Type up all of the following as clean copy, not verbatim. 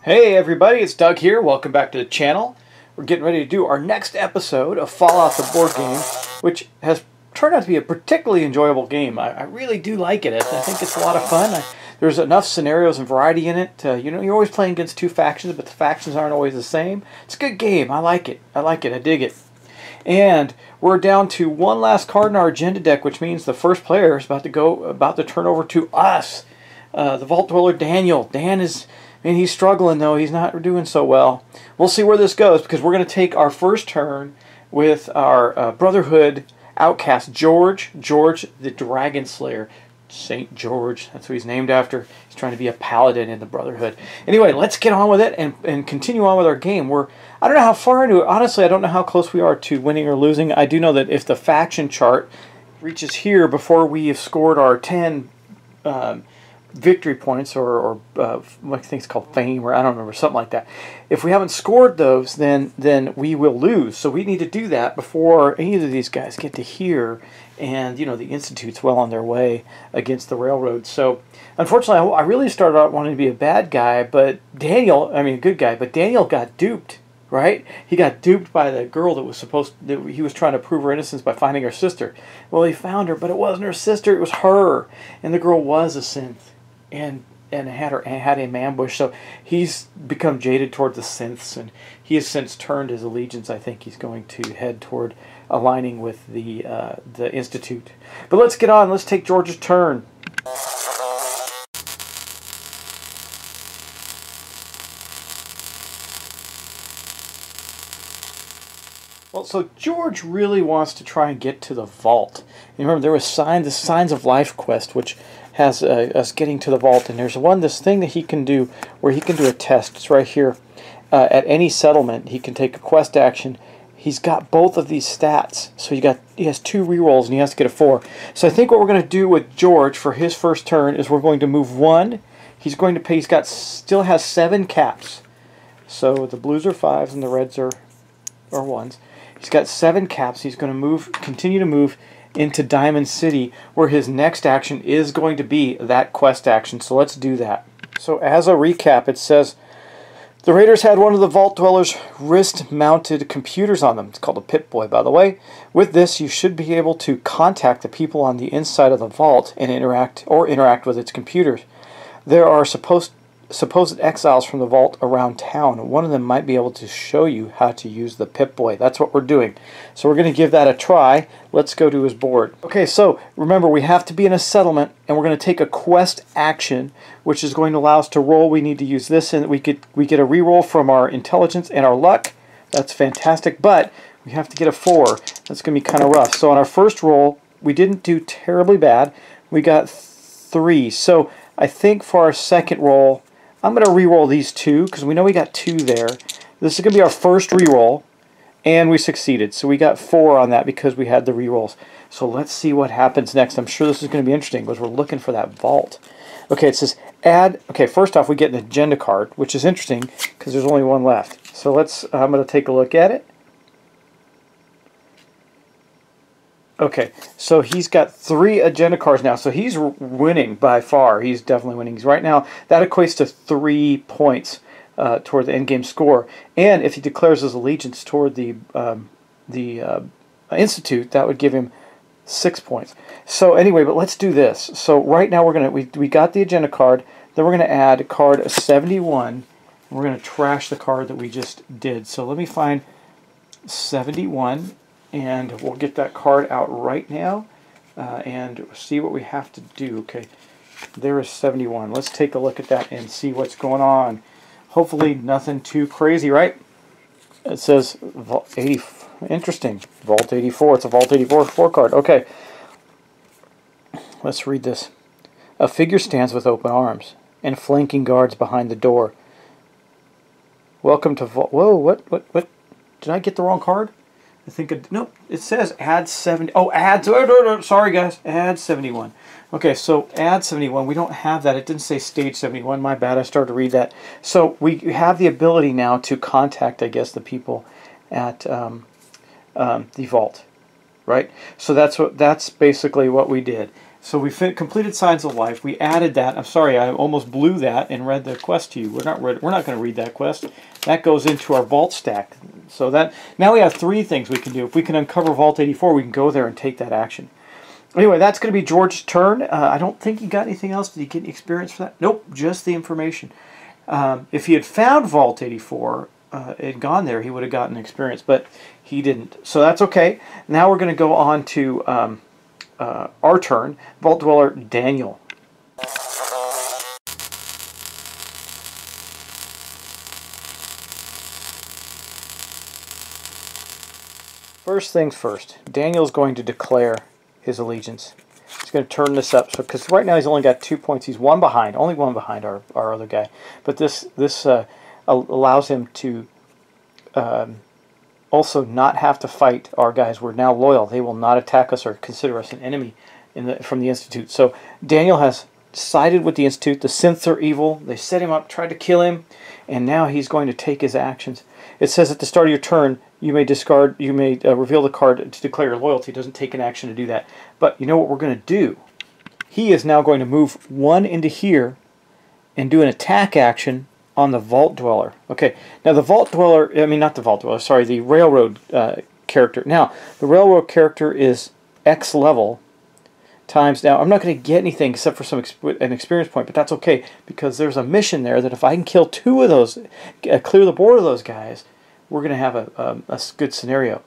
Hey everybody, it's Doug here. Welcome back to the channel. We're getting ready to do our next episode of Fallout the board game, which has turned out to be a particularly enjoyable game. I really do like it. I think it's a lot of fun. There's enough scenarios and variety in it. You know, you're always playing against two factions, but the factions aren't always the same. It's a good game. I like it. I dig it. And we're down to one last card in our agenda deck, which means the first player is about to turn over to us. The Vault Dweller Daniel. And he's struggling, though. He's not doing so well. We'll see where this goes, because we're going to take our first turn with our Brotherhood Outcast, George the Dragon Slayer. St. George, that's who he's named after. He's trying to be a paladin in the Brotherhood. Anyway, let's get on with it and continue on with our game. I don't know how far into it. Honestly, I don't know how close we are to winning or losing. I do know that if the faction chart reaches here before we have scored our 10... victory points or I think it's called fame, or I don't remember, something like that. If we haven't scored those, then we will lose. So we need to do that before any of these guys get to here, and you know, the Institute's well on their way against the Railroad. So unfortunately, I really started out wanting to be a bad guy, but a good guy, but Daniel got duped. Right? He got duped by the girl he was trying to prove her innocence by finding her sister. Well, he found her, but it wasn't her sister, it was her. And the girl was a synth. And had him ambushed. So he's become jaded toward the synths, and he has since turned his allegiance. I think he's going to head toward aligning with the Institute. But let's get on. Let's take George's turn. Well, so George really wants to try and get to the vault. You remember there was the Signs of Life quest, which has us getting to the vault, and there's this thing that he can do where he can do a test. It's right here. At any settlement, he can take a quest action. He's got both of these stats, so he has 2 rerolls, and he has to get a 4. So I think what we're going to do with George for his first turn is we're going to move 1. He's going to pay. Still has 7 caps. So the blues are 5s and the reds are 1s. He's got 7 caps. He's going to continue to move into Diamond City, where his next action is going to be that quest action. So let's do that. So as a recap, it says the raiders had one of the Vault Dweller's wrist-mounted computers on them. It's called a Pip-Boy, by the way. With this, you should be able to contact the people on the inside of the vault and interact with its computers. There are supposed exiles from the vault around town. One of them might be able to show you how to use the Pip-Boy. That's what we're doing. So we're going to give that a try. Let's go to his board. Okay, so remember, we have to be in a settlement, and we're going to take a quest action, which is going to allow us to roll. We need to use this, and we get a reroll from our intelligence and our luck. That's fantastic, but we have to get a 4. That's going to be kind of rough. So on our first roll, we didn't do terribly bad. We got 3. So I think for our second roll, I'm going to re-roll these 2, because we know we got 2 there. This is going to be our first re-roll, and we succeeded. So we got 4 on that because we had the re-rolls. So let's see what happens next. I'm sure this is going to be interesting, because we're looking for that vault. Okay, it says add. Okay, first off, we get an agenda card, which is interesting, because there's only 1 left. So I'm going to take a look at it. Okay, so he's got 3 agenda cards now, so he's winning by far. He's definitely winning. Right now, that equates to 3 points toward the endgame score. And if he declares his allegiance toward the Institute, that would give him 6 points. So anyway, but let's do this. So right now we got the agenda card. Then we're gonna add card 71. We're gonna trash the card that we just did. So let me find 71. And we'll get that card out right now and see what we have to do. Okay, there is 71. Let's take a look at that and see what's going on. Hopefully nothing too crazy, right? It says Vault 80. Interesting. Vault 84. It's a Vault 84 card. Okay. Let's read this. A figure stands with open arms and flanking guards behind the door. Welcome to Vault... Whoa, what? Did I get the wrong card? I think, nope, it says add 70. Oh, sorry guys, add 71. Okay, so add 71. We don't have that. It didn't say stage 71. My bad, I started to read that. So we have the ability now to contact, I guess, the people at the vault, right? So that's basically what we did. So we completed Signs of Life. We added that. I'm sorry, I almost blew that and read the quest to you. We're not going to read that quest. That goes into our vault stack. So that now we have 3 things we can do. If we can uncover Vault 84, we can go there and take that action. Anyway, that's going to be George's turn. I don't think he got anything else. Did he get any experience for that? Nope, just the information. If he had found Vault 84 and gone there, he would have gotten experience, but he didn't. So that's okay. Now we're going to go on to our turn. Vault Dweller Daniel. First things first, Daniel's going to declare his allegiance. He's going to turn this up, so because right now he's only got 2 points. He's one behind, only one behind our other guy. But this allows him to also not have to fight our guys. We're now loyal. They will not attack us or consider us an enemy from the Institute. So Daniel has sided with the Institute. The synths are evil. They set him up, tried to kill him, and now he's going to take his actions. It says at the start of your turn, you may reveal the card to declare your loyalty. It doesn't take an action to do that. But you know what we're going to do? He is now going to move 1 into here and do an attack action on the Vault Dweller. Okay, now the Vault Dweller, not the Vault Dweller, sorry, the Railroad character. Now, the Railroad character is X level times, now I'm not going to get anything except for an experience point, but that's okay, because there's a mission there that if I can kill 2 of those, clear the board of those guys, we're going to have a good scenario.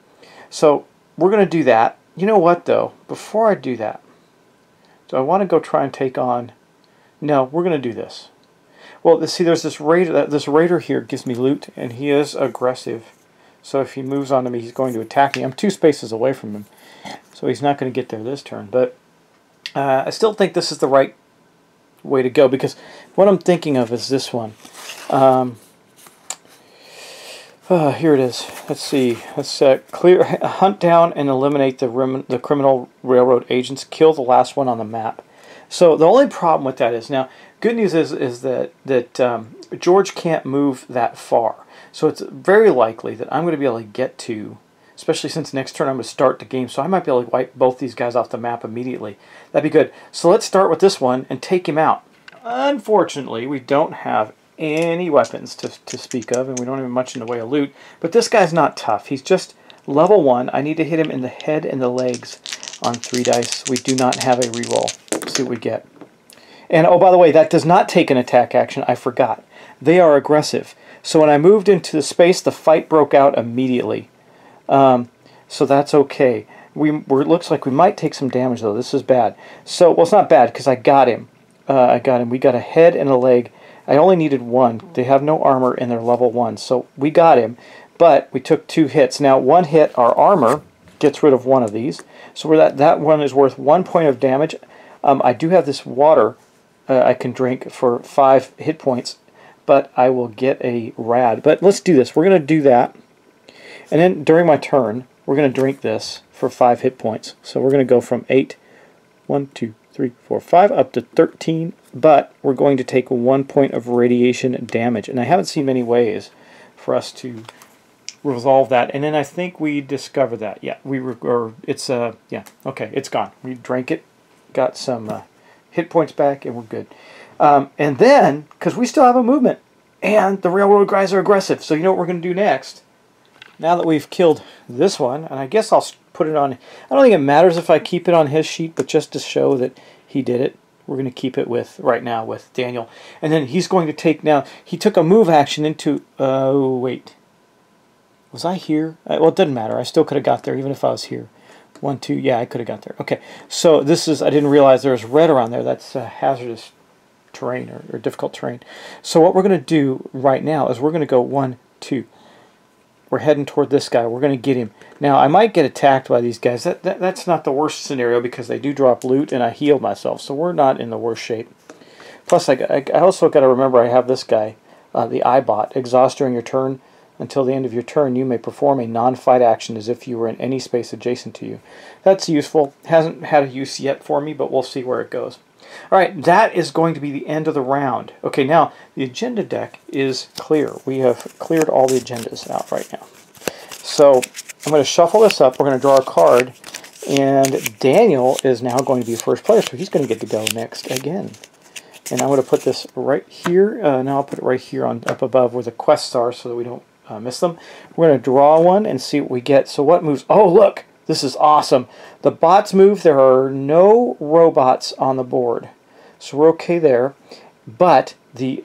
So we're going to do that. You know what, though? Before I do that, do I want to go try and take on... No, we're going to do this. Well, see, there's this raider. This raider here gives me loot, and he is aggressive. So if he moves onto me, he's going to attack me. I'm 2 spaces away from him, so he's not going to get there this turn. But I still think this is the right way to go, because what I'm thinking of is this one. Here it is. Let's see. Let's hunt down and eliminate the criminal railroad agents. Kill the last one on the map. So the only problem with that is, now, good news is that George can't move that far. So it's very likely that I'm going to be able to get to, especially since next turn I'm going to start the game, so I might be able to wipe both these guys off the map immediately. That'd be good. So let's start with this one and take him out. Unfortunately, we don't have any weapons to speak of, and we don't have much in the way of loot. But this guy's not tough. He's just level 1. I need to hit him in the head and the legs on 3 dice. We do not have a reroll. Let's see what we get. And oh, by the way, that does not take an attack action. I forgot. They are aggressive. So when I moved into the space, the fight broke out immediately. So that's okay. It looks like we might take some damage, though. This is bad. So, well, it's not bad because I got him. We got a head and a leg. I only needed 1. They have no armor and they're level 1. So we got him, but we took 2 hits. Now, 1 hit, our armor gets rid of 1 of these. So that one is worth 1 point of damage. I do have this water I can drink for 5 hit points, but I will get a rad. But let's do this. We're going to do that. And then during my turn, we're going to drink this for 5 hit points. So we're going to go from 8, 1, 2, 3, 4, 5, up to 13. But we're going to take 1 point of radiation damage. And I haven't seen many ways for us to resolve that. And then I think we discover that. Yeah, yeah, okay, it's gone. We drank it, got some hit points back, and we're good. And then, because we still have a movement, and the railroad guys are aggressive, so you know what we're going to do next? Now that we've killed this one, and I guess I'll put it on... I don't think it matters if I keep it on his sheet, but just to show that he did it, we're going to keep it right now with Daniel. And then he's going to take now... He took a move action into... Oh, wait. Was I here? Well, it doesn't matter. I still could have got there even if I was here. 1, 2, yeah, I could have got there. Okay, so this is... I didn't realize there was red around there. That's hazardous terrain or difficult terrain. So what we're going to do right now is we're going to go 1, 2... We're heading toward this guy. We're going to get him. Now, I might get attacked by these guys. That's not the worst scenario because they do drop loot and I healed myself. So we're not in the worst shape. Plus, I also got to remember I have this guy, the iBot. Exhaust during your turn. Until the end of your turn, you may perform a non-fight action as if you were in any space adjacent to you. That's useful. Hasn't had a use yet for me, but we'll see where it goes. Alright, that is going to be the end of the round. Okay, now, the agenda deck is clear. We have cleared all the agendas out right now. So, I'm going to shuffle this up. We're going to draw a card, And Daniel is now going to be first player, so he's going to get to go next again. And I'm going to put this right here. Now I'll put it right here on up above where the quests are so that we don't miss them. We're going to draw one and see what we get. So what moves? Oh, look! This is awesome. The bots move. There are no robots on the board. So we're okay there. But the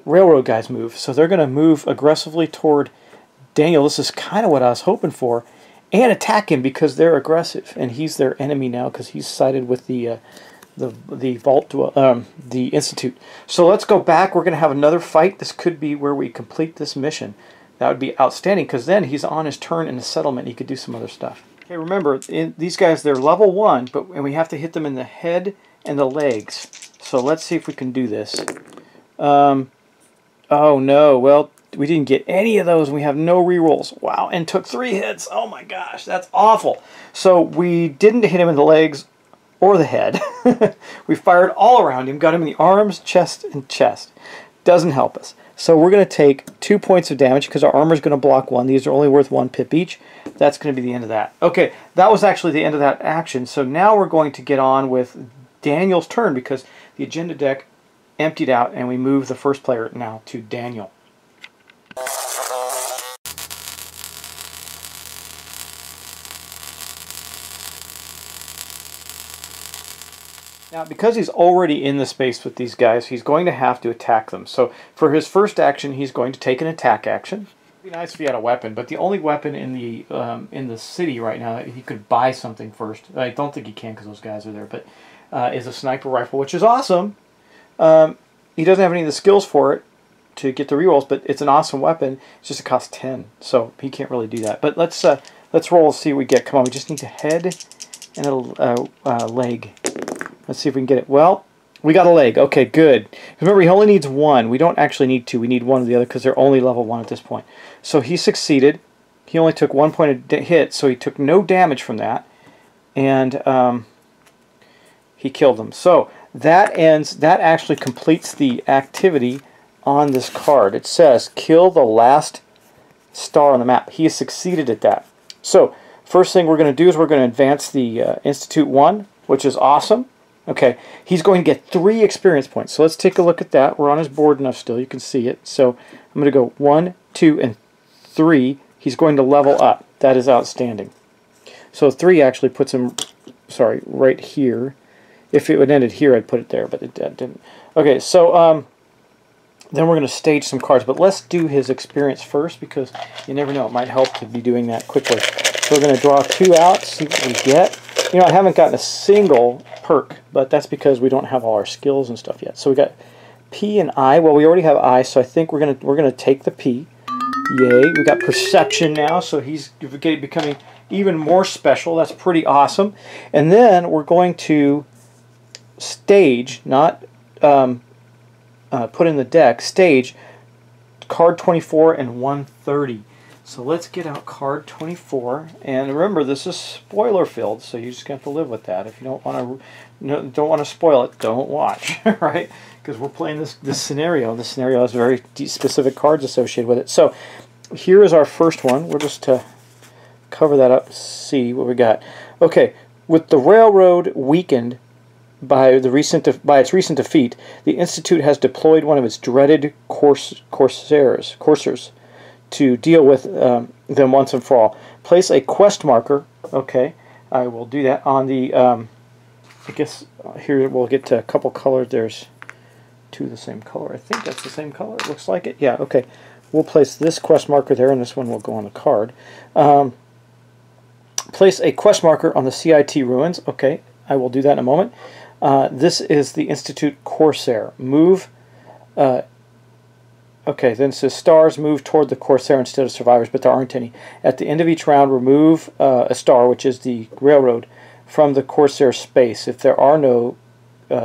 railroad guys move. So they're going to move aggressively toward Daniel. This is kind of what I was hoping for. And attack him because they're aggressive. And he's their enemy now because he's sided with the vault, the Institute. So let's go back. We're going to have another fight. This could be where we complete this mission. That would be outstanding because then he's on his turn in the settlement. He could do some other stuff. Okay, remember, these guys, they're level 1, and we have to hit them in the head and the legs. So let's see if we can do this. Oh no, well, we didn't get any of those. We have no rerolls. Wow, and took 3 hits. Oh my gosh, that's awful. So we didn't hit him in the legs or the head. We fired all around him, got him in the arms, chest, and chest. Doesn't help us. So we're going to take 2 points of damage because our armor is going to block 1. These are only worth 1 pip each. That's going to be the end of that. Okay, that was actually the end of that action. So now we're going to get on with Daniel's turn because the agenda deck emptied out and we move the first player now to Daniel. Now, because he's already in the space with these guys, he's going to have to attack them. So for his first action, he's going to take an attack action. It'd be nice if he had a weapon, but the only weapon in the city right now, he could buy something first. I don't think he can because those guys are there, but is a sniper rifle, which is awesome. He doesn't have any of the skills for it to get the rerolls, but it's an awesome weapon. It's just it costs 10, so he can't really do that. But let's roll and see what we get. Come on, we just need a head and a leg. Let's see if we can get it. Well, we got a leg. Okay, good. Remember, he only needs 1. We don't actually need 2. We need 1 of the other because they're only level 1 at this point. So he succeeded. He only took 1 point of hit, so he took no damage from that. And he killed them. So that ends. That actually completes the activity on this card. It says, kill the last star on the map. He has succeeded at that. So first thing we're going to do is we're going to advance the Institute 1, which is awesome. Okay, he's going to get 3 experience points. So let's take a look at that. We're on his board enough still. You can see it. So I'm going to go 1, 2, and 3. He's going to level up. That is outstanding. So 3 actually puts him, sorry, right here. If it would ended here, I'd put it there, but it didn't. Okay, so then we're going to stage some cards. But let's do his experience first because you never know. It might help to be doing that quickly. So we're going to draw 2 out, see what we get. You know, I haven't gotten a single perk, but that's because we don't have all our skills and stuff yet. So we got P and I. Well, we already have I, so I think we're gonna take the P. Yay! We got perception now, so he's becoming even more special. That's pretty awesome. And then we're going to stage, not put in the deck. Stage card 24 and 130. So let's get out card 24, and remember this is spoiler filled, so you just have to live with that. If you don't want to spoil it, don't watch, right? Because we're playing this scenario. This scenario has very specific cards associated with it. So here is our first one. We'll just cover that up, see what we got. Okay, with the railroad weakened by its recent defeat, the Institute has deployed one of its dreaded coursers to deal with them once and for all. Place a quest marker. Okay, I will do that on the. I guess here we'll get to a couple colors. There's 2 the same color. I think that's the same color. It looks like it. Yeah. Okay. We'll place this quest marker there, and this one will go on the card. Place a quest marker on the CIT ruins. Okay, I will do that in a moment. This is the Institute Corsair. Move. Okay, then it says stars move toward the Corsair instead of survivors, but there aren't any. At the end of each round, remove a star, which is the railroad, from the Corsair space. If there are no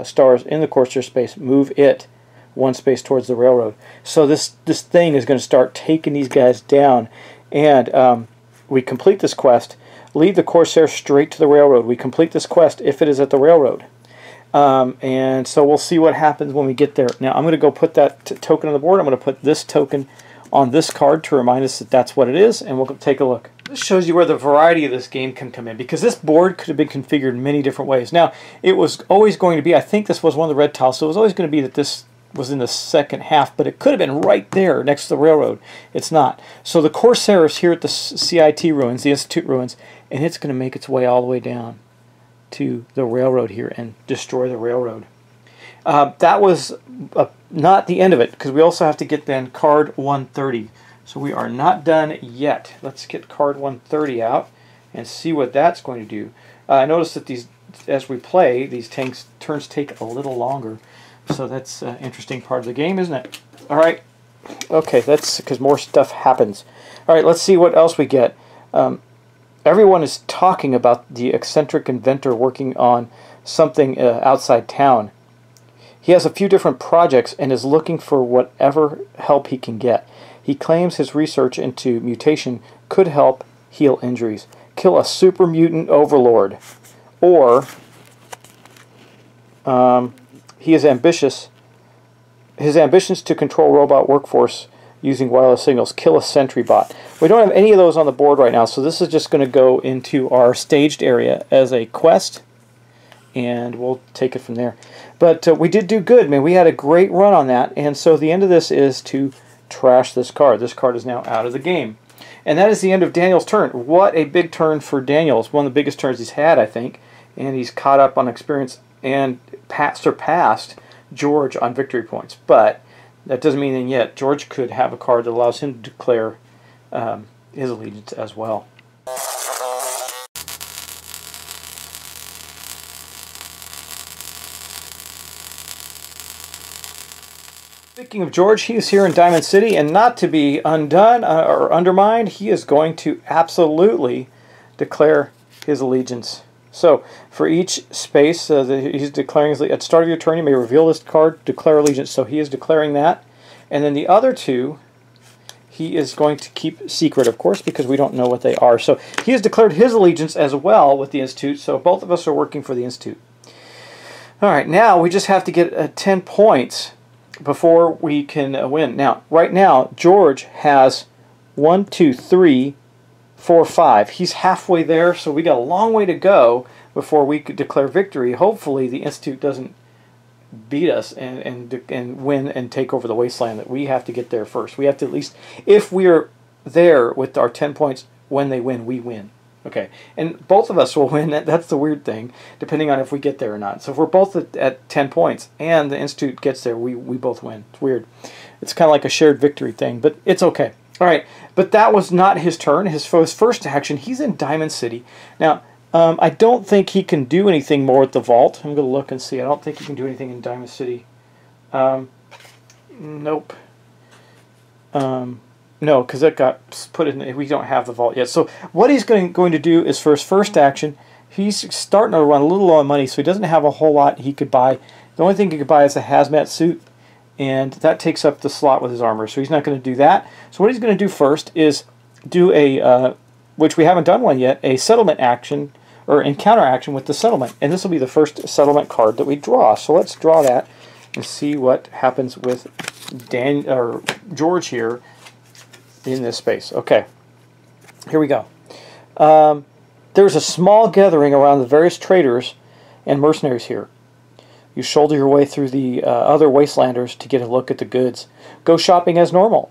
stars in the Corsair space, move it 1 space towards the railroad. So this thing is going to start taking these guys down. And we complete this quest. Lead the Corsair straight to the railroad. We complete this quest if it is at the railroad. And so we'll see what happens when we get there. Now I'm going to go put that token on the board. I'm going to put this token on this card to remind us that that's what it is, and we'll take a look. This shows you where the variety of this game can come in, because this board could have been configured in many different ways. Now, it was always going to be, I think this was one of the red tiles, so it was always going to be that this was in the second half, but it could have been right there next to the railroad. It's not. So the Corsair is here at the CIT ruins, the Institute ruins, and it's going to make its way all the way down to the railroad here and destroy the railroad. That was not the end of it, because we also have to get then card 130. So we are not done yet. Let's get card 130 out and see what that's going to do. I notice that these, as we play, these turns take a little longer. So that's an interesting part of the game, isn't it? All right. Okay, that's because more stuff happens. All right, let's see what else we get. Everyone is talking about the eccentric inventor working on something outside town. He has a few different projects and is looking for whatever help he can get. He claims his research into mutation could help heal injuries, kill a super mutant overlord, or he is ambitious. His ambitions to control robot workforce using wireless signals, kill a sentry bot. We don't have any of those on the board right now, so this is just going to go into our staged area as a quest, and we'll take it from there. But we did do good, man. We had a great run on that, and so the end of this is to trash this card. This card is now out of the game. And that is the end of Daniel's turn. What a big turn for Daniel. It's one of the biggest turns he's had, I think, and he's caught up on experience and surpassed George on victory points. But that doesn't mean anything yet. George could have a card that allows him to declare his allegiance as well. Speaking of George, he is here in Diamond City, and not to be undone or undermined, he is going to absolutely declare his allegiance. So, for each space he's declaring his, at the start of your turn, you may reveal this card, declare allegiance. So he is declaring that. And then the other two, he is going to keep secret, of course, because we don't know what they are. So he has declared his allegiance as well with the Institute, so both of us are working for the Institute. All right, now we just have to get 10 points before we can win. Now, right now, George has 1, 2, 3, 4, 5. He's halfway there, so we got a long way to go before we could declare victory. Hopefully, the Institute doesn't beat us and win and take over the wasteland. That we have to get there first. We have to at least, if we're there with our 10 points, when they win, we win. Okay, and both of us will win. That's the weird thing, depending on if we get there or not. So if we're both at 10 points and the Institute gets there, we both win. It's weird. It's kind of like a shared victory thing, but it's okay. All right, but that was not his turn. His first action, he's in Diamond City. Now, I don't think he can do anything more at the vault. I'm going to look and see. I don't think he can do anything in Diamond City. Nope. No, because it got put in. We don't have the vault yet. So what he's going to do is, for his first action, he's starting to run a little low on money, so he doesn't have a whole lot he could buy. The only thing he could buy is a hazmat suit, and that takes up the slot with his armor, so he's not going to do that. So what he's going to do first is do a, which we haven't done one yet, a settlement action, or encounter action with the settlement. And this will be the first settlement card that we draw. So let's draw that and see what happens with George here in this space. Okay, here we go. There's a small gathering around the various traders and mercenaries here. You shoulder your way through the other wastelanders to get a look at the goods. Go shopping as normal.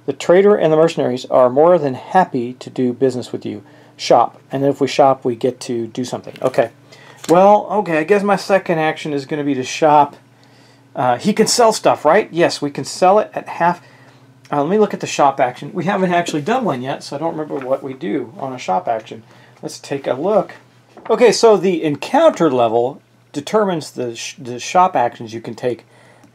The trader and the mercenaries are more than happy to do business with you. Shop, and then if we shop, we get to do something. Okay. Well, okay, I guess my second action is going to be to shop. He can sell stuff, right? Yes, we can sell it at half. Let me look at the shop action. We haven't actually done one yet, so I don't remember what we do on a shop action. Let's take a look. Okay, so the encounter level determines the shop actions you can take.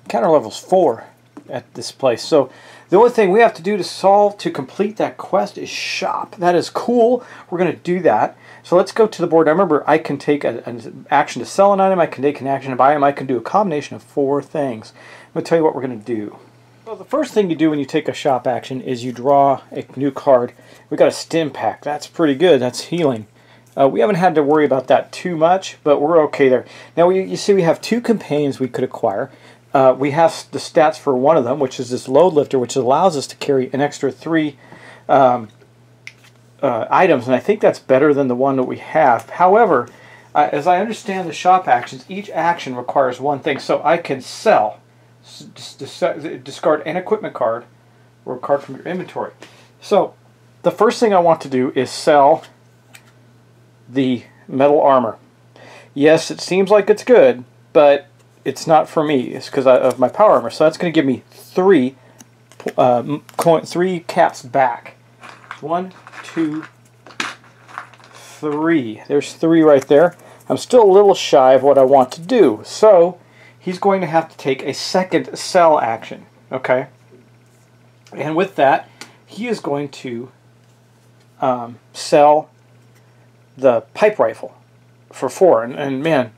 Encounter level's 4 at this place. So the only thing we have to do to complete that quest is shop. That is cool. We're going to do that. So let's go to the board. Now remember, I can take an action to sell an item. I can take an action to buy them. I can do a combination of 4 things. I'm going to tell you what we're going to do. Well, the first thing you do when you take a shop action is you draw a new card. We got a stim pack. That's pretty good. That's healing. We haven't had to worry about that too much, but we're okay there. Now, you see we have 2 companions we could acquire. We have the stats for one of them, which is this load lifter, which allows us to carry an extra 3 items, and I think that's better than the one that we have. However, as I understand the shop actions, each action requires one thing. So I can sell, discard an equipment card, or a card from your inventory. So the first thing I want to do is sell the metal armor. Yes, it seems like it's good, but it's not for me. It's because of my power armor. So that's going to give me three caps back. 1, 2, 3. There's 3 right there. I'm still a little shy of what I want to do. So he's going to have to take a second sell action. Okay? And with that, he is going to sell the pipe rifle for 4. And man,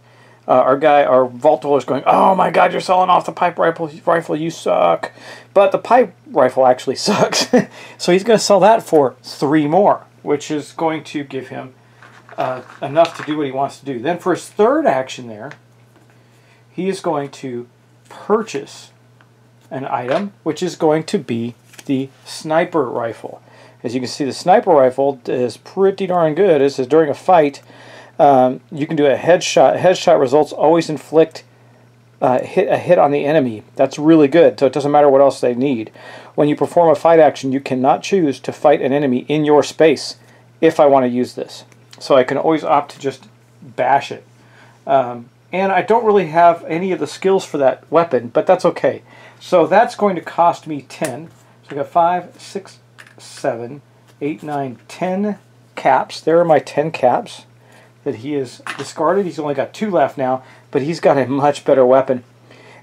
our vault dweller is going, oh my god, you're selling off the pipe rifle, you suck. But the pipe rifle actually sucks. So he's going to sell that for 3 more, which is going to give him enough to do what he wants to do. Then for his third action there, he is going to purchase an item, which is going to be the sniper rifle. As you can see, the sniper rifle is pretty darn good. It says during a fight, you can do a headshot. Headshot results always inflict a hit on the enemy. That's really good, so it doesn't matter what else they need. When you perform a fight action, you cannot choose to fight an enemy in your space if I want to use this. So I can always opt to just bash it. And I don't really have any of the skills for that weapon, but that's okay. So that's going to cost me 10. So I got 5, 6, 7, 8, 9, 10 caps. There are my 10 caps that he has discarded. He's only got 2 left now, but he's got a much better weapon.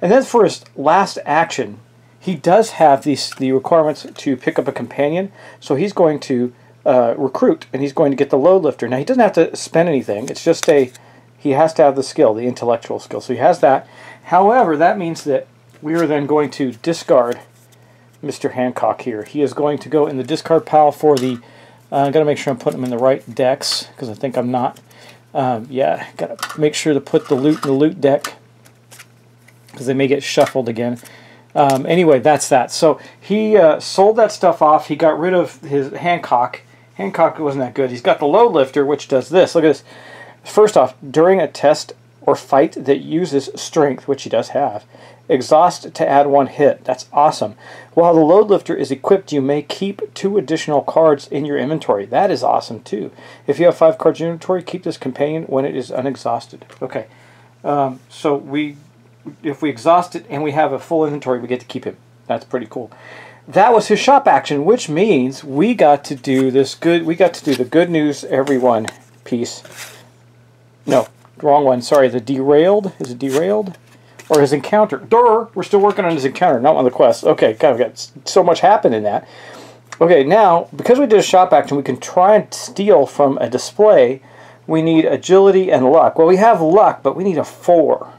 And then for his last action, he does have the requirements to pick up a companion, so he's going to recruit, and he's going to get the load lifter. Now he doesn't have to spend anything. It's just he has to have the skill, the intellectual skill. So he has that. However, that means that we are then going to discard Mr. Hancock here. He is going to go in the discard pile for the... I've got to make sure I'm putting him in the right decks, because I think I'm not. Yeah, got to make sure to put the loot in the loot deck, because they may get shuffled again. Anyway, that's that. So he sold that stuff off. He got rid of his Hancock. Hancock wasn't that good. He's got the load lifter, which does this. Look at this. First off, during a test or fight that uses strength, which he does have, exhaust to add 1 hit. That's awesome. While the load lifter is equipped, you may keep 2 additional cards in your inventory. That is awesome too. If you have 5 cards in your inventory, keep this companion when it is unexhausted. Okay, so if we exhaust it and we have a full inventory, we get to keep him. That's pretty cool. That was his shop action, which means we got to do this good. We got to do the good news everyone piece. No, wrong one. Sorry, the derailed. Is it derailed? Or his encounter. Durr! We're still working on his encounter, not on the quest. Okay, God, we've got so much happened in that. Okay, now, because we did a shop action, we can try and steal from a display. We need agility and luck. Well, we have luck, but we need a 4.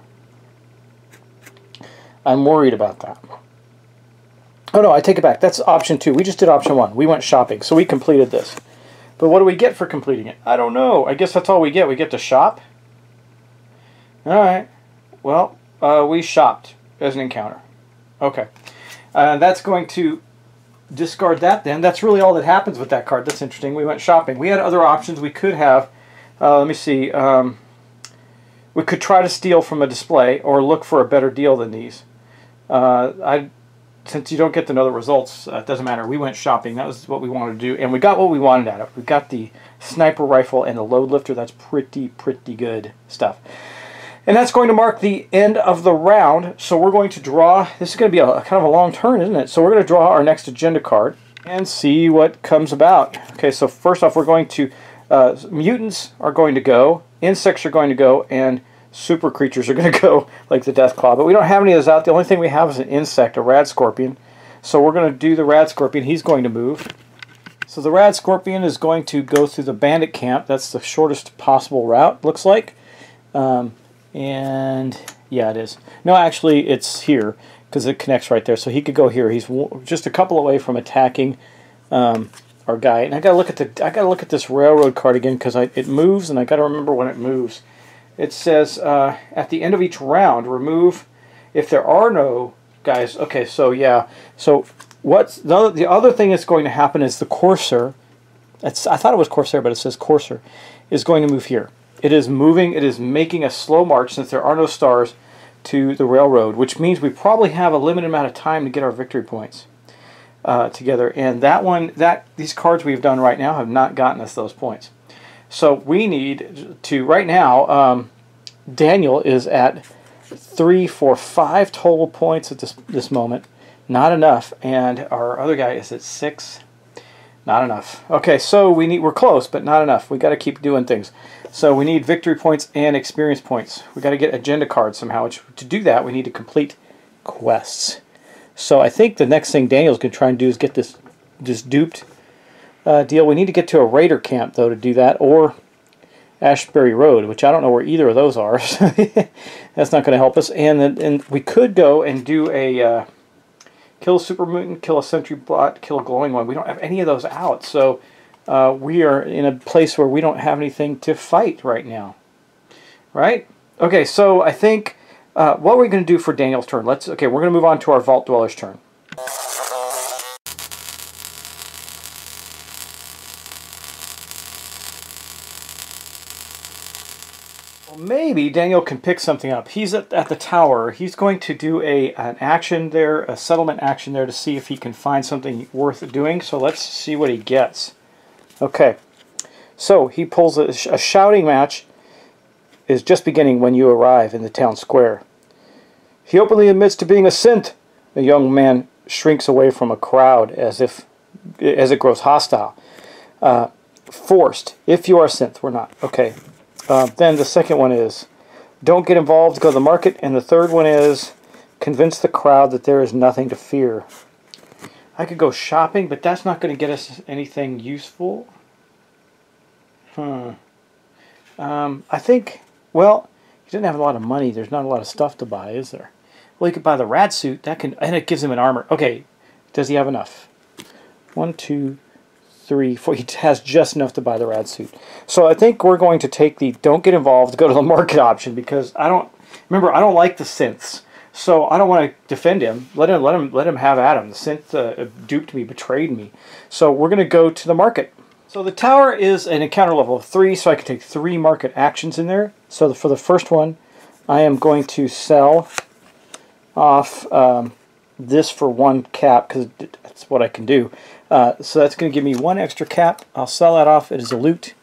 I'm worried about that. Oh no, I take it back. That's option 2. We just did option 1. We went shopping, so we completed this. But what do we get for completing it? I don't know. I guess that's all we get. We get to shop? Alright. Well, we shopped as an encounter. Okay. That's going to discard that then. That's really all that happens with that card. That's interesting. We went shopping. We had other options. We could have, let me see, we could try to steal from a display or look for a better deal than these. Since you don't get to know the results, it doesn't matter. We went shopping. That was what we wanted to do, and we got what we wanted out of it. We got the sniper rifle and the load lifter. That's pretty good stuff. And that's going to mark the end of the round. So we're going to draw. This is going to be a kind of a long turn, isn't it? So we're going to draw our next agenda card and see what comes about. Okay, so first off, we're going to mutants are going to go, insects are going to go, and super creatures are going to go, like the Deathclaw. But we don't have any of those out. The only thing we have is an insect, a rad scorpion. So we're going to do the rad scorpion. He's going to move. So the rad scorpion is going to go through the bandit camp. That's the shortest possible route, looks like. And yeah, it is. No, actually, it's here because it connects right there. So he could go here. He's just a couple away from attacking our guy. And I gotta look at this railroad card again because it moves, and I gotta remember when it moves. It says at the end of each round, remove if there are no guys. Okay, so yeah. So what's the other thing that's going to happen is the courser I thought it was Corsair, but it says Courser, is going to move here. It is moving. It is making a slow march since there are no stars to the railroad, which means we probably have a limited amount of time to get our victory points together. And these cards we've done right now have not gotten us those points. So we need to, right now, Daniel is at 3, 4, 5 total points at this moment. Not enough. And our other guy is at 6. Not enough. Okay, so we're close, but not enough. We got to keep doing things. So we need victory points and experience points. We got to get agenda cards somehow. To do that, we need to complete quests. So I think the next thing Daniel's going to try and do is get this duped deal. We need to get to a raider camp though to do that, or Ashbury Road, which I don't know where either of those are. That's not going to help us. And we could go and do a kill a super mutant, kill a sentry bot, kill a glowing one. We don't have any of those out, so we are in a place where we don't have anything to fight right now. Right? Okay, so I think what we're going to do for Daniel's turn. Okay, we're going to move on to our Vault Dweller's turn. Maybe Daniel can pick something up. He's at the tower. He's going to do an action there, a settlement action there, to see if he can find something worth doing. So let's see what he gets. Okay, so he pulls a shouting match is just beginning when you arrive in the town square. He openly admits to being a synth. The young man shrinks away from a crowd as it grows hostile. Forced. If you are a synth, we're not. Okay. Then the second one is, don't get involved, go to the market. And the third one is, convince the crowd that there is nothing to fear. I could go shopping, but that's not going to get us anything useful. I think, well, he didn't have a lot of money. There's not a lot of stuff to buy, is there? Well, he could buy the rad suit, and it gives him an armor. Okay, does he have enough? 1, 2, 3, 4. He has just enough to buy the rad suit. So I think we're going to take the don't get involved, go to the market option, because I don't like the synths. So I don't want to defend him. Let him have at him. The synth duped me, betrayed me. So we're going to go to the market. So the tower is an encounter level of 3, so I can take 3 market actions in there. So for the first one, I am going to sell off this for 1 cap, because that's what I can do. So that's going to give me 1 extra cap. I'll sell that off. It is a loot.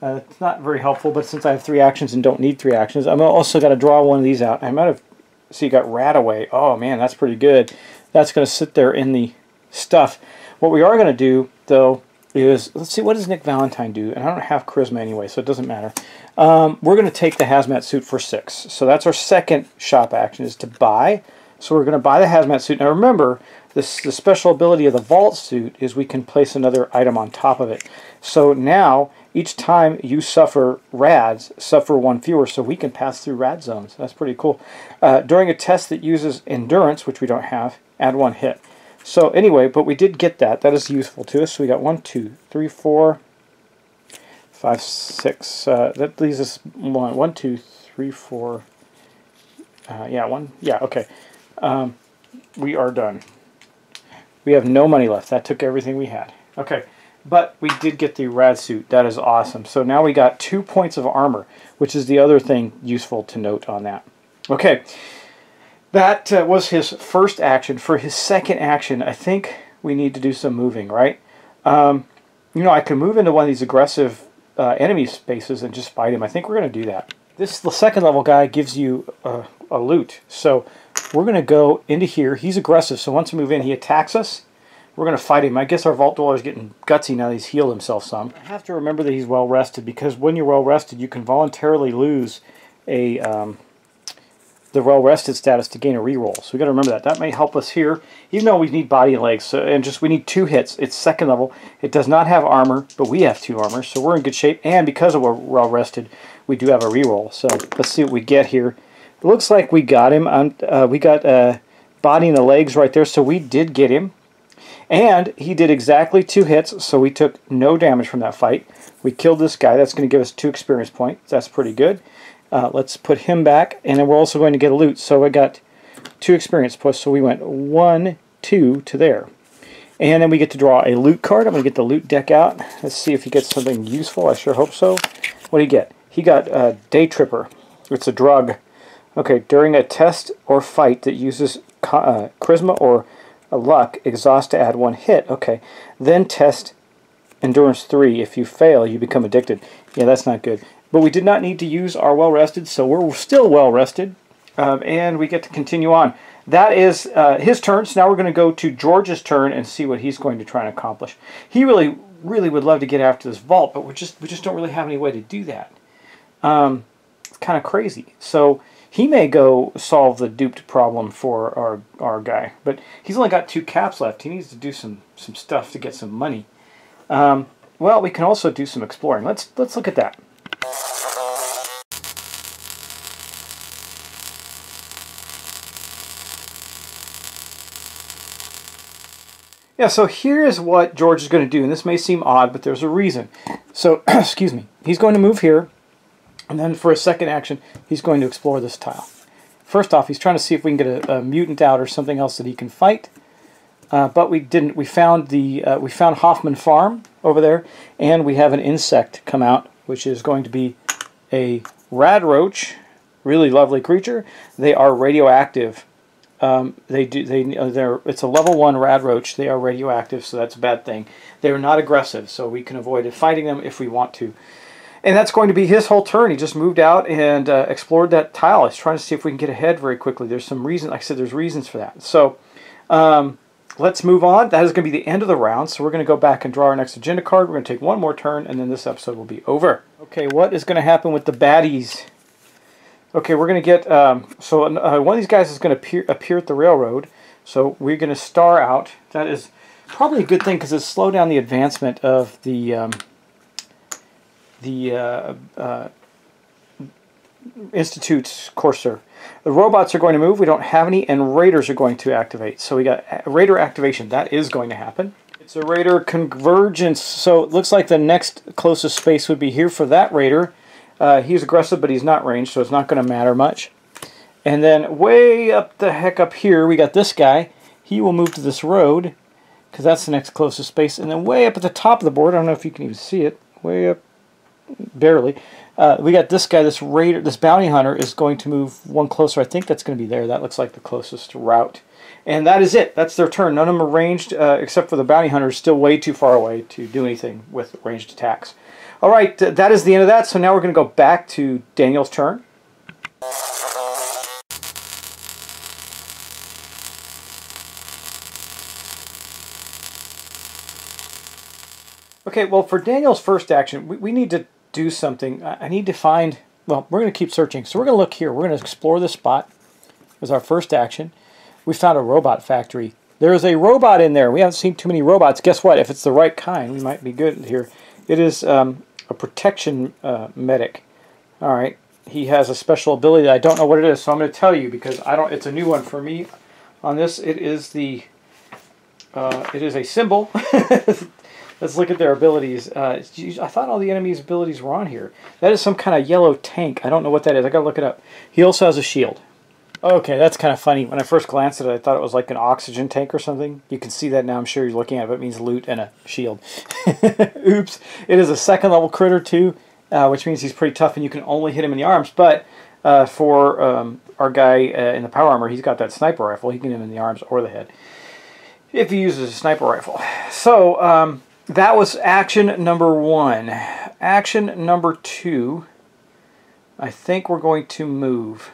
It's not very helpful, but since I have 3 actions and don't need 3 actions, I'm also got to draw one of these out. I might have... So you got rat away. Oh man, that's pretty good. That's going to sit there in the stuff. What we are going to do, though, is... Let's see, what does Nick Valentine do? And I don't have charisma anyway, so it doesn't matter. We're going to take the hazmat suit for 6. So that's our second shop action, is to buy. So we're going to buy the hazmat suit. Now remember, the special ability of the vault suit is we can place another item on top of it. So now, each time you suffer rads, suffer 1 fewer, so we can pass through rad zones. That's pretty cool. During a test that uses endurance, which we don't have, add 1 hit. So anyway, but we did get that. That is useful to us. So we got 1, 2, 3, 4, 5, 6. That leaves us 1, 2, 3, 4. Yeah, 1. Yeah, okay. We are done. We have no money left. That took everything we had. Okay, but we did get the rad suit. That is awesome. So now we got 2 points of armor, which is the other thing useful to note on that. Okay, that was his first action. For his second action, I think we need to do some moving, right? You know, I can move into one of these aggressive enemy spaces and just fight him. I think we're going to do that. The second level guy gives you a loot. So we're going to go into here. He's aggressive, so once we move in, he attacks us. We're going to fight him. I guess our Vault Dweller is getting gutsy now that he's healed himself some. I have to remember that he's well rested, because when you're well rested, you can voluntarily lose the well rested status to gain a reroll. So we got to remember that. That may help us here, even though we need body and legs. So, and we need 2 hits. It's second level. It does not have armor, but we have 2 armor, so we're in good shape. And because we're well rested, we do have a reroll. So let's see what we get here. It looks like we got him. We got body and the legs right there, so we did get him. And he did exactly 2 hits, so we took no damage from that fight. We killed this guy. That's going to give us 2 experience points. That's pretty good. Let's put him back, and then we're also going to get a loot. So I got 2 experience points, so we went 1, 2 to there. And then we get to draw a loot card. I'm going to get the loot deck out. Let's see if he gets something useful. I sure hope so. What did he get? He got Day Tripper. It's a drug. Okay, during a test or fight that uses charisma or luck, exhaust to add 1 hit. Okay, then test endurance 3. If you fail, you become addicted. Yeah, that's not good. But we did not need to use our well rested, so we're still well rested. And we get to continue on. That is his turn, so now we're going to go to George's turn and see what he's going to try and accomplish. He really would love to get after this vault, but we just don't really have any way to do that. It's kind of crazy. So he may go solve the duped problem for our guy, but he's only got 2 caps left. He needs to do some stuff to get some money. Well, we can also do some exploring. Let's look at that. Yeah, so here's what George is going to do, and this may seem odd, but there's a reason. So, excuse me, he's going to move here, and then for a second action, he's going to explore this tile. First off, he's trying to see if we can get a mutant out or something else that he can fight, but we didn't. We found Hoffman Farm over there, and we have an insect come out, which is going to be a radroach, really lovely creature. They are radioactive. It's a level 1 radroach. They are radioactive, so that's a bad thing. They're not aggressive, so we can avoid fighting them if we want to. And that's going to be his whole turn. He just moved out and explored that tile. He's trying to see if we can get ahead very quickly. There's some reason. Like I said, there's reasons for that. So let's move on. That is going to be the end of the round. So we're going to go back and draw our next agenda card. We're going to take one more turn, and then this episode will be over. Okay, what is going to happen with the baddies? Okay, we're going to get, one of these guys is going to appear at the railroad, so we're going to star out. That is probably a good thing because it'll slow down the advancement of the Institute's courser. The robots are going to move, we don't have any, and raiders are going to activate. So we got raider activation, that is going to happen. It's a raider convergence, so it looks like the next closest space would be here for that raider. He's aggressive, but he's not ranged, so it's not going to matter much. And then way up the heck up here, we got this guy. He will move to this road, because that's the next closest space. And then way up at the top of the board, I don't know if you can even see it, way up, barely, we got this guy, this raider, this bounty hunter is going to move one closer. I think that's going to be there. That looks like the closest route. And that is it. That's their turn. None of them are ranged, except for the bounty hunter is still way too far away to do anything with ranged attacks. All right, that is the end of that. So now we're going to go back to Daniel's turn. Okay, well, for Daniel's first action, we need to do something. I need to find, well, we're going to keep searching. So we're going to look here. We're going to explore this spot as our first action. We found a robot factory. There is a robot in there. We haven't seen too many robots. Guess what? If it's the right kind, we might be good here. It is a protection medic. All right. He has a special ability. I don't know what it is, so I'm going to tell you because I don't. It's a new one for me. On this, it is the. It is a symbol. Let's look at their abilities. I thought all the enemies' abilities were on here. That is some kind of yellow tank. I don't know what that is. I gotta look it up. He also has a shield. Okay, that's kind of funny. When I first glanced at it, I thought it was like an oxygen tank or something. You can see that now. I'm sure you're looking at it. But it means loot and a shield. Oops. It is a second level critter too, which means he's pretty tough and you can only hit him in the arms. But for our guy in the power armor, he's got that sniper rifle. He can hit him in the arms or the head if he uses a sniper rifle. So that was action number 1. Action number 2, I think we're going to move.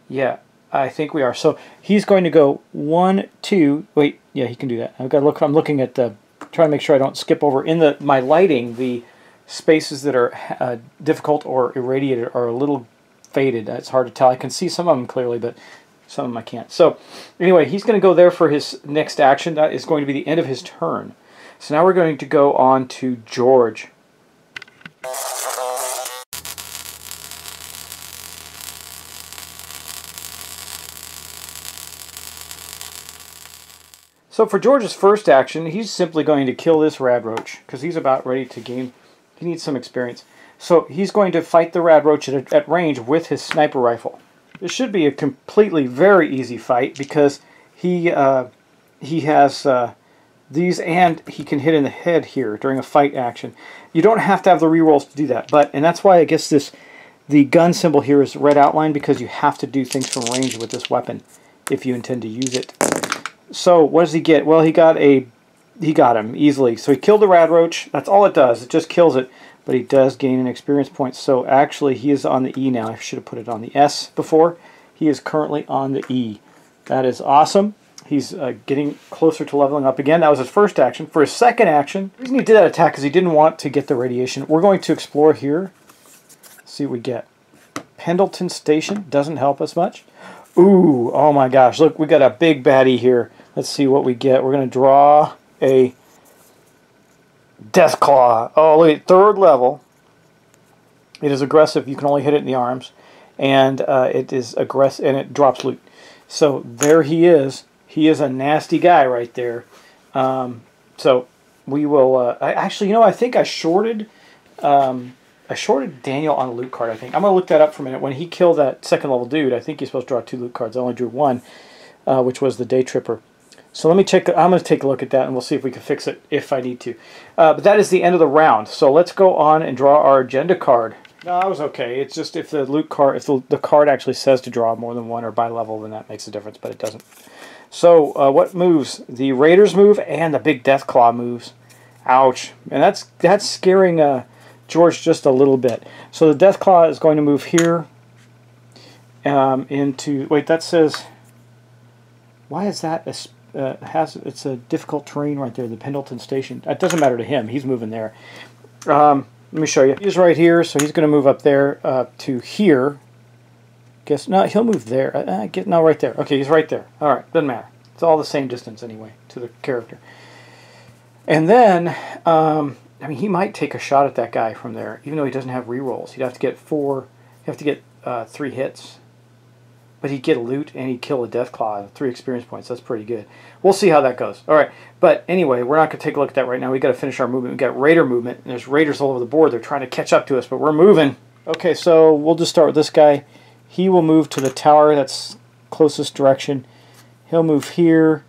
Yeah, I think we are. So he's going to go 1, 2. Wait, yeah, he can do that. I've got to look. I'm looking at the, trying to make sure I don't skip over in my lighting. The spaces that are difficult or irradiated are a little faded. It's hard to tell. I can see some of them clearly, but some of them I can't. So anyway, he's going to go there for his next action. That is going to be the end of his turn. So now we're going to go on to George. So for George's first action, he's simply going to kill this radroach because he's about ready to gain. He needs some experience. So he's going to fight the radroach at range with his sniper rifle. This should be a completely very easy fight because he he has these, and he can hit in the head here during a fight action. You don't have to have the rerolls to do that, and that's why I guess the gun symbol here is red outline, because you have to do things from range with this weapon if you intend to use it. So what does he get? Well, he got him easily. So he killed the rad roach. That's all it does. It just kills it, but he does gain an experience point. So actually he is on the E now. I should have put it on the S before. He is currently on the E. That is awesome. He's getting closer to leveling up again. That was his first action. For his second action, the reason he did that attack is he didn't want to get the radiation. We're going to explore here. See what we get. Pendleton Station doesn't help us much. Ooh, oh my gosh. Look, we got a big baddie here. Let's see what we get. We're going to draw a Deathclaw. Oh, look at 3rd level. It is aggressive. You can only hit it in the arms. And it is aggressive, and it drops loot. So there he is. He is a nasty guy right there. So we will. Actually, you know, I think I shorted Daniel on a loot card. I think I'm gonna look that up for a minute. When he killed that 2nd level dude, I think he's supposed to draw 2 loot cards. I only drew 1, which was the Day Tripper. So let me check. I'm going to take a look at that, and we'll see if we can fix it if I need to. But that is the end of the round. So let's go on and draw our agenda card. No, that was okay. It's just if the loot card, if the card actually says to draw more than 1 or by level, then that makes a difference, but it doesn't. So what moves? The Raiders move and the big Deathclaw moves. Ouch! And that's scaring George just a little bit. So the Deathclaw is going to move here into. Wait, that says. Why is that? It's a difficult terrain right there. The Pendleton Station. It doesn't matter to him. He's moving there. Let me show you. He's right here, so he's going to move up there to here. Guess no, he'll move there. No, right there. Okay, he's right there. All right, doesn't matter. It's all the same distance anyway to the character. And then, I mean, he might take a shot at that guy from there, even though he doesn't have rerolls. He'd have to get 4. He'd have to get 3 hits, but he'd get a loot and he'd kill a Deathclaw. 3 experience points. That's pretty good. We'll see how that goes. All right, but anyway, we're not going to take a look at that right now. We got to finish our movement. We got Raider movement, and there's Raiders all over the board. They're trying to catch up to us, but we're moving. Okay, so we'll just start with this guy. He will move to the tower that's closest direction. He'll move here,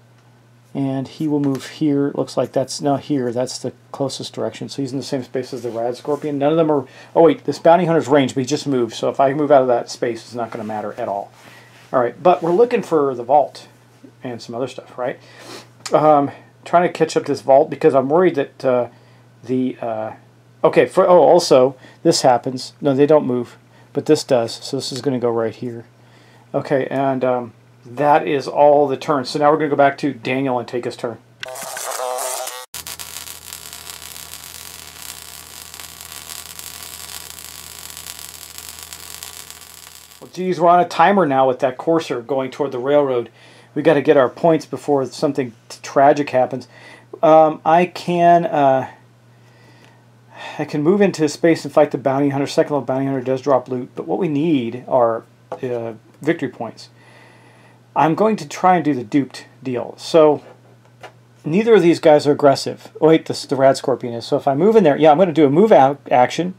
and he will move here. Looks like that's now here. That's the closest direction. So he's in the same space as the Rad Scorpion. None of them are... Oh, wait, this Bounty Hunter's range, but he just moved. So if I move out of that space, it's not going to matter at all. All right, but we're looking for the vault and some other stuff, right? Trying to catch up to this vault because I'm worried that okay, also, this happens. No, they don't move. But this does, so this is going to go right here. Okay, and that is all the turns. So now we're going to go back to Daniel and take his turn. Well, geez, we're on a timer now with that courser going toward the railroad. We got to get our points before something tragic happens. I can move into space and fight the Bounty Hunter. 2nd level Bounty Hunter does drop loot, but what we need are victory points. I'm going to try and do the duped deal. So neither of these guys are aggressive. Oh, wait, the Rad Scorpion is. So if I move in there, yeah, I'm going to do a move action.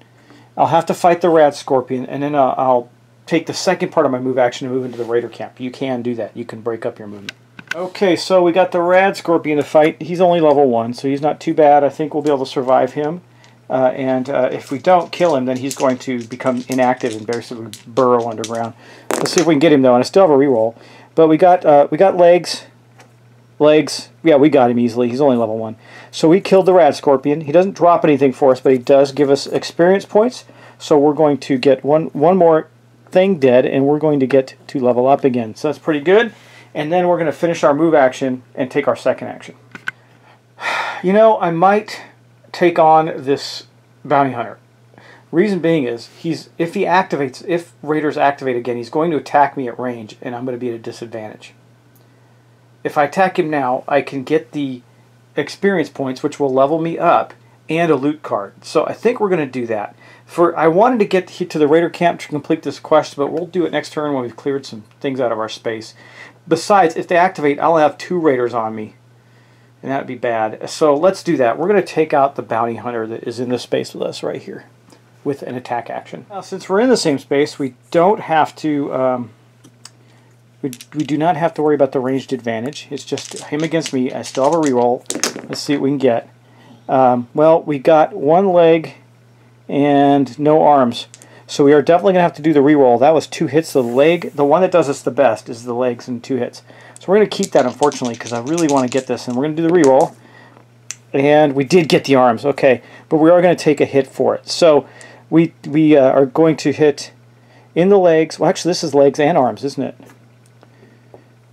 I'll have to fight the Rad Scorpion, and then I'll take the second part of my move action and move into the Raider camp. You can do that. You can break up your movement. Okay, so we got the Rad Scorpion to fight. He's only level 1, so he's not too bad. I think we'll be able to survive him. And if we don't kill him, then he's going to become inactive and basically burrow underground. Let's see if we can get him, though, and I still have a reroll. But we got legs. Yeah, we got him easily. He's only level 1. So we killed the Rad Scorpion. He doesn't drop anything for us, but he does give us experience points. So we're going to get one more thing dead, and we're going to get to level up again. So that's pretty good. And then we're going to finish our move action and take our second action. You know, I might take on this Bounty Hunter. Reason being is, if Raiders activate again, he's going to attack me at range, and I'm going to be at a disadvantage. If I attack him now, I can get the experience points, which will level me up, and a loot card. So I think we're going to do that. I wanted to get to the Raider camp to complete this quest, but we'll do it next turn when we've cleared some things out of our space. Besides, if they activate, I'll have 2 Raiders on me, and that would be bad. So let's do that. We're going to take out the Bounty Hunter that is in this space with us right here with an attack action. Now, since we're in the same space, we don't have to We do not have to worry about the ranged advantage. It's just him against me. I still have a reroll. Let's see what we can get. Well, we got one leg and no arms. So we are definitely going to have to do the reroll. That was 2 hits. The leg, the one that does us the best is the legs and 2 hits. So we're going to keep that, unfortunately, because I really want to get this. And we're going to do the reroll. And we did get the arms. Okay. But we are going to take a hit for it. So we are going to hit in the legs. Well, actually, this is legs and arms, isn't it?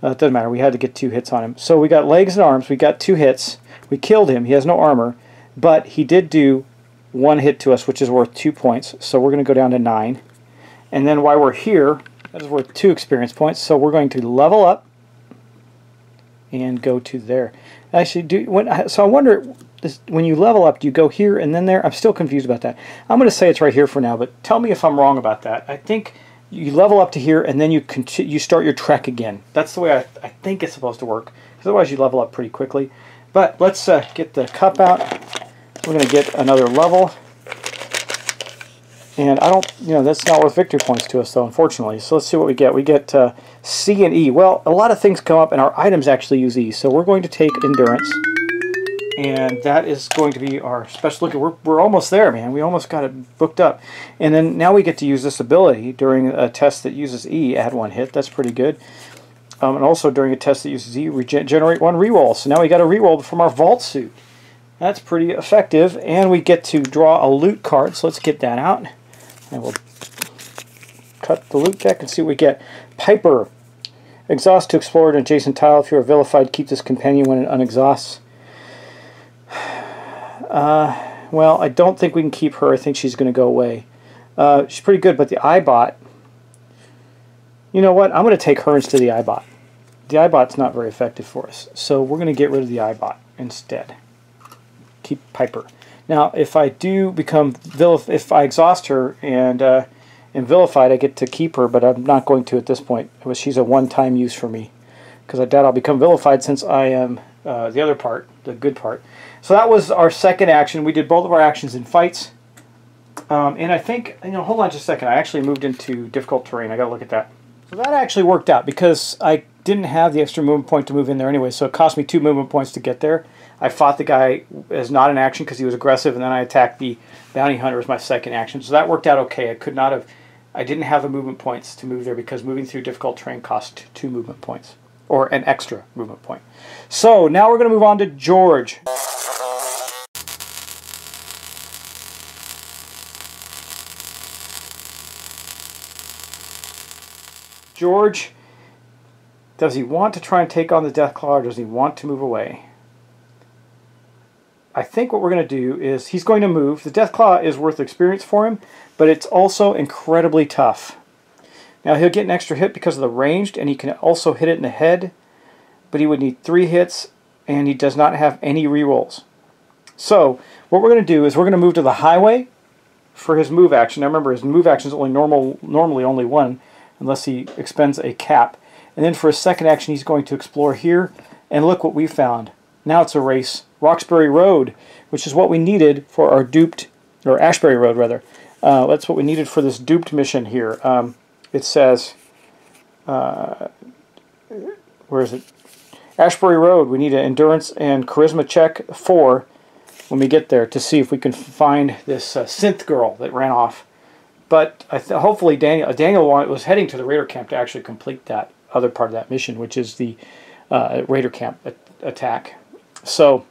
It doesn't matter. We had to get 2 hits on him. So we got legs and arms. We got 2 hits. We killed him. He has no armor. But he did do 1 hit to us, which is worth 2 points. So we're going to go down to 9. And then while we're here, that is worth 2 experience points. So we're going to level up and go to there. Actually, so I wonder, when you level up, do you go here and then there? I'm still confused about that. I'm going to say it's right here for now, but tell me if I'm wrong about that. I think you level up to here and then you start your trek again. That's the way I think it's supposed to work. Because otherwise you level up pretty quickly. But let's get the cup out. We're going to get another level. And I don't, that's not worth victory points to us, though, unfortunately. So let's see what we get. We get C and E. Well, a lot of things come up, and our items actually use E. So we're going to take Endurance. And that is going to be our special look. We're almost there, man. We almost got it booked up. And then now we get to use this ability during a test that uses E, add 1 hit. That's pretty good. And also during a test that uses E, generate 1 reroll. So now we got a reroll from our Vault Suit. That's pretty effective, and we get to draw a loot card, so let's get that out. And we'll cut the loot deck and see what we get. Piper. Exhaust to explore an adjacent tile. If you are vilified, keep this companion when it unexhausts. Well, I don't think we can keep her. I think she's going to go away. She's pretty good, but the iBot... You know what? I'm going to take her instead of the iBot. The iBot's not very effective for us, so we're going to get rid of the iBot instead. Keep Piper. Now, if I do become if I exhaust her and am vilified, I get to keep her, but I'm not going to at this point. She's a one-time use for me, because I doubt I'll become vilified since I am the other part, the good part. So that was our second action. We did both of our actions in fights, and I think hold on just a second. I actually moved into difficult terrain. I got to look at that. So that actually worked out because I didn't have the extra movement point to move in there anyway, so it cost me 2 movement points to get there. I fought the guy as not an action because he was aggressive, and then I attacked the bounty hunter as my second action. So that worked out okay. I didn't have the movement points to move there because moving through difficult terrain cost 2 movement points, or an extra movement point. So now we're going to move on to George. George, does he want to try and take on the Deathclaw, or does he want to move away? I think what we're going to do is he's going to move. The Deathclaw is worth experience for him, but it's also incredibly tough. Now he'll get an extra hit because of the ranged, and he can also hit it in the head, but he would need 3 hits, and he does not have any rerolls. So what we're going to do is we're going to move to the highway for his move action. Now remember, his move action is normally only 1, unless he expends a cap. And then for his second action, he's going to explore here, and look what we found. Now it's a race. Roxbury Road, which is what we needed for our duped, or Ashbury Road rather. That's what we needed for this duped mission here. It says, where is it? Ashbury Road, we need an endurance and charisma check 4 when we get there to see if we can find this synth girl that ran off. But hopefully Daniel was heading to the Raider camp to actually complete that other part of that mission, which is the Raider camp attack. So,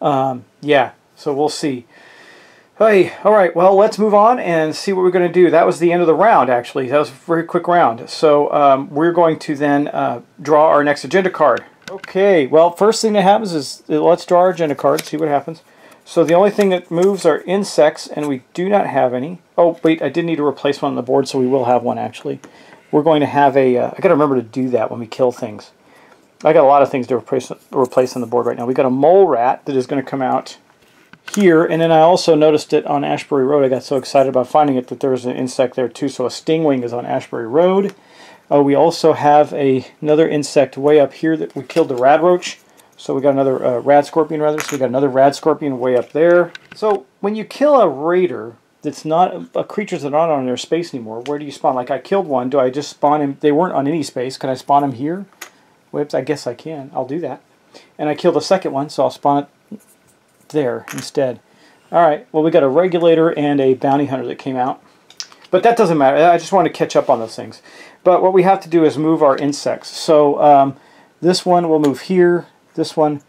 yeah, so we'll see. Hey, all right, well, let's move on and see what we're going to do. That was the end of the round, actually. That was a very quick round. So we're going to then draw our next agenda card. Okay, well, first thing that happens is let's draw our agenda card, see what happens. So the only thing that moves are insects, and we do not have any. Oh, wait, I did need to replace one on the board, so we will have one, actually. We're going to have a... I got to remember to do that when we kill things. I got a lot of things to replace on the board right now. We got a mole rat that is going to come out here, and then I also noticed it on Ashbury Road. I got so excited about finding it that there was an insect there too, so a stingwing is on Ashbury Road. We also have another insect way up here that we killed the rad roach. So we got another rad scorpion rather, so we got another rad scorpion way up there. So when you kill a raider, that's not creatures that aren't on their space anymore, where do you spawn? Like I killed one. Do I just spawn him? They weren't on any space. Can I spawn him here? Whoops, I guess I can. I'll do that. And I killed the second one, so I'll spawn it there instead. All right. Well, we got a regulator and a bounty hunter that came out. But that doesn't matter. I just want to catch up on those things. But what we have to do is move our insects. So this one will move here. This one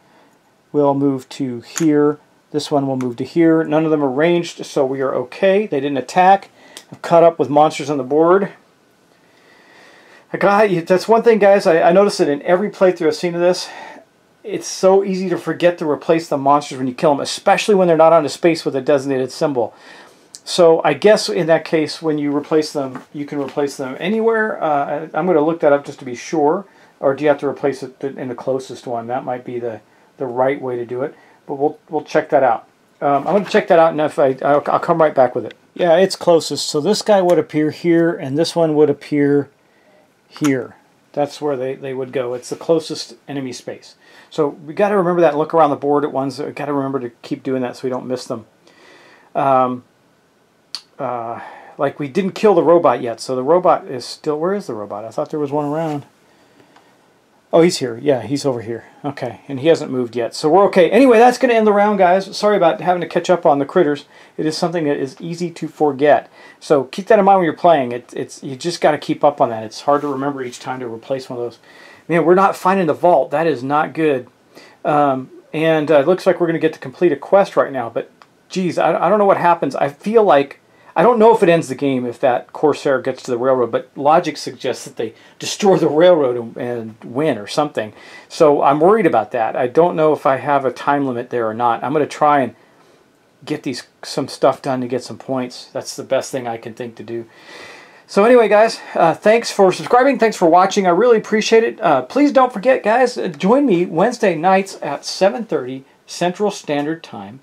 will move to here. This one will move to here. None of them are ranged, so we are okay. They didn't attack. I've caught up with monsters on the board. That's one thing, guys. I noticed that in every playthrough I've seen of this, it's so easy to forget to replace the monsters when you kill them, especially when they're not on a space with a designated symbol. So I guess in that case, when you replace them, you can replace them anywhere. I'm going to look that up just to be sure. Or do you have to replace it in the closest one? That might be the right way to do it. But we'll check that out. I'm going to check that out, and if I'll come right back with it. Yeah, it's closest. So this guy would appear here, and this one would appear here. That's where they would go. It's the closest enemy space. So we got to remember that and look around the board at ones. We got to remember to keep doing that so we don't miss them. Like we didn't kill the robot yet, so the robot is still... Where is the robot? I thought there was one around. Oh, he's here. Yeah, he's over here. Okay, and he hasn't moved yet, so we're okay. Anyway, that's going to end the round, guys. Sorry about having to catch up on the critters. It is something that is easy to forget. So keep that in mind when you're playing. You just got to keep up on that. It's hard to remember each time to replace one of those. Man, we're not finding the vault. That is not good. And it looks like we're going to get to complete a quest right now, but geez, I don't know what happens. I feel like... I don't know if it ends the game if that Corsair gets to the railroad, but logic suggests that they destroy the railroad and win or something. So I'm worried about that. I don't know if I have a time limit there or not. I'm going to try and get some stuff done to get some points. That's the best thing I can think to do. So anyway, guys, thanks for subscribing. Thanks for watching. I really appreciate it. Please don't forget, guys, join me Wednesday nights at 7:30 Central Standard Time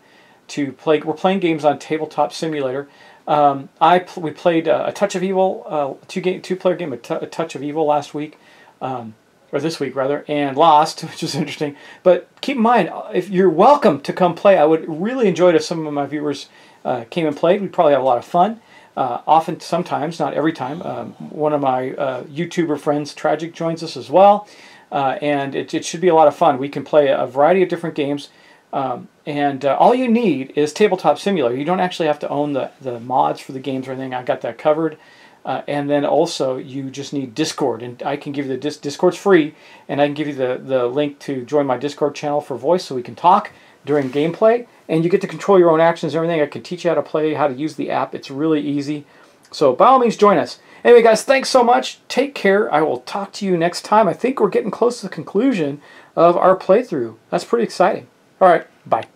to play. We're playing games on Tabletop Simulator. We played A Touch of Evil, two-player game, A Touch of Evil last week, or this week rather, and lost, which is interesting. But keep in mind, if you're welcome to come play, I would really enjoy it if some of my viewers came and played. We'd probably have a lot of fun. Often, sometimes, not every time. One of my YouTuber friends, Tragic, joins us as well, and it should be a lot of fun. We can play a variety of different games. And all you need is Tabletop Simulator. You don't actually have to own the mods for the games or anything. I got that covered. And then also you just need Discord, and I can give you the Discord's free, and I can give you the link to join my Discord channel for voice so we can talk during gameplay, and you get to control your own actions and everything. I can teach you how to play, how to use the app. It's really easy. So by all means, join us. Anyway, guys, thanks so much. Take care. I will talk to you next time. I think we're getting close to the conclusion of our playthrough. That's pretty exciting. All right, bye.